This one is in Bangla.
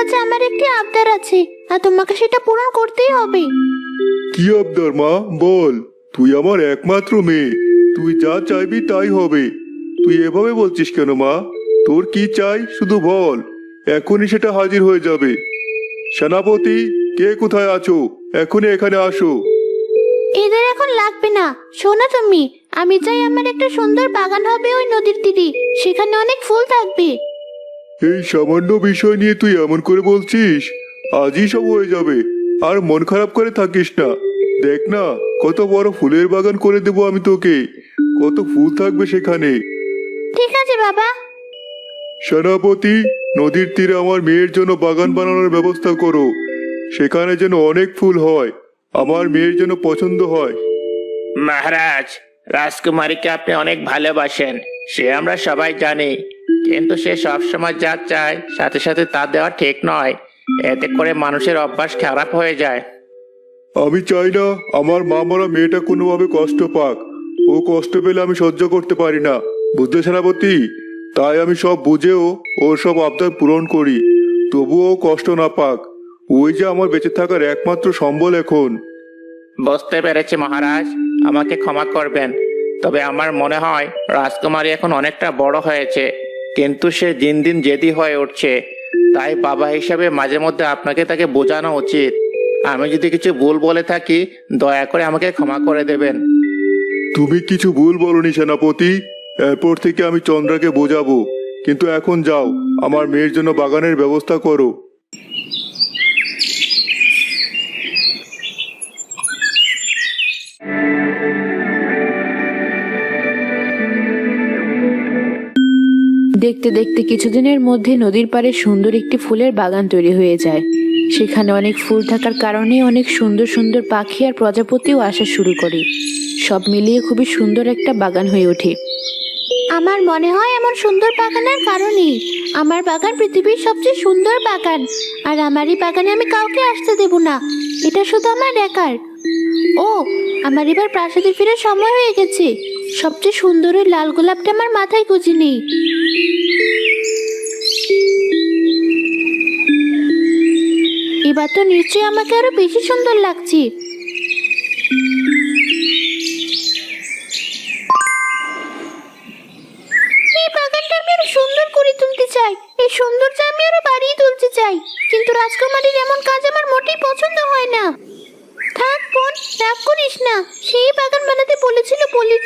কাছে আমার একটি আবদার আছে, আর তোমাকে সেটা পূরণ করতেই হবে। কি আবদার মা, বল। তুই আমার একমাত্র মেয়ে, তুই যা চাইবি তাই হবে। তুই এভাবে বলছিস কেন মা? তোর কি চাই শুধু বল, এখনই সেটা হাজির হয়ে যাবে। সেনাপতি, কে কোথায় আছো? এখনই এখানে আসো। এদের এখন লাগবে না। শোনো তুমি, আমি চাই আমার একটা সুন্দর বাগান হবে ওই নদীর তীরে, সেখানে অনেক ফুল থাকবে। এই সামান্য বিষয় নিয়ে তুই এমন করে বলছিস? আজই সব হয়ে যাবে, আর মন খারাপ করে থাকিস না। দেখ না, কত বড় ফুলের বাগান করে দেবো আমি তোকে, কত ফুল থাকবে সেখানে। ঠিক আছে বাবা। সেনাপতি, নদীর তীরে আমার মেয়ের জন্য বাগান বানানোর ব্যবস্থা করো। সেখানে যেন অনেক ফুল হয়, আমার মেয়ের যেন পছন্দ হয়। মহারাজ, রাজকুমারীকে আপনি অনেক ভালোবাসেন, সে আমরা সবাই জানি। কিন্তু সে সবসময় যা চায় সাথে সাথে তা দেওয়া ঠিক নয়। এতে করে মানুষের অভ্যাস খারাপ হয়ে যায়। আমি চাই না আমার মা মরা মেয়েটা কোনোভাবে কষ্ট পাক। ও কষ্ট পেলে আমি সহ্য করতে পারি না, বুঝলে সেনাপতি? তাই আমি সব বুঝেও ওর সব আবদার পূরণ করি, তবুও ও কষ্ট না পাক। ওই যে আমার বেঁচে থাকার একমাত্র সম্বল এখন। বুঝতে পেরেছি মহারাজ, আমাকে ক্ষমা করবেন। তবে আমার মনে হয় রাজকুমারী এখন অনেকটা বড় হয়েছে, কিন্তু সে দিন দিন জেদি হয়ে উঠছে। তাই বাবা হিসাবে মাঝে মধ্যে আপনাকে তাকে বোঝানো উচিত। আমি যদি কিছু ভুল বলে থাকি, দয়া করে আমাকে ক্ষমা করে দেবেন। তুমি কিছু ভুল বলনি সেনাপতি, এরপর থেকে আমি চন্দ্রাকে বোঝাবো। কিন্তু এখন যাও, আমার মেয়ের জন্য বাগানের ব্যবস্থা করো। দেখতে দেখতে কিছুদিনের মধ্যে নদীর পাড়ে সুন্দর একটি ফুলের বাগান তৈরি হয়ে যায়। সেখানে অনেক ফুল থাকার কারণে অনেক সুন্দর সুন্দর পাখি আর প্রজাপতিও আসা শুরু করে। সব মিলিয়ে খুবই সুন্দর একটা বাগান হয়ে ওঠে। আমার মনে হয় এমন সুন্দর বাগানের কারণেই আমার বাগান পৃথিবীর সবচেয়ে সুন্দর বাগান। আর আমার এই বাগানে আমি কাউকে আসতে দেব না, এটা শুধু আমার একার। ও, আমার এবার প্রাসাদে ফেরার সময় হয়ে গেছে। সবচেয়ে সুন্দর ওই লাল গোলাপটা আমার মাথায় গুঁজে নেই। এবার তো নিশ্চয়ই আমাকে আরো বেশি সুন্দর লাগছে।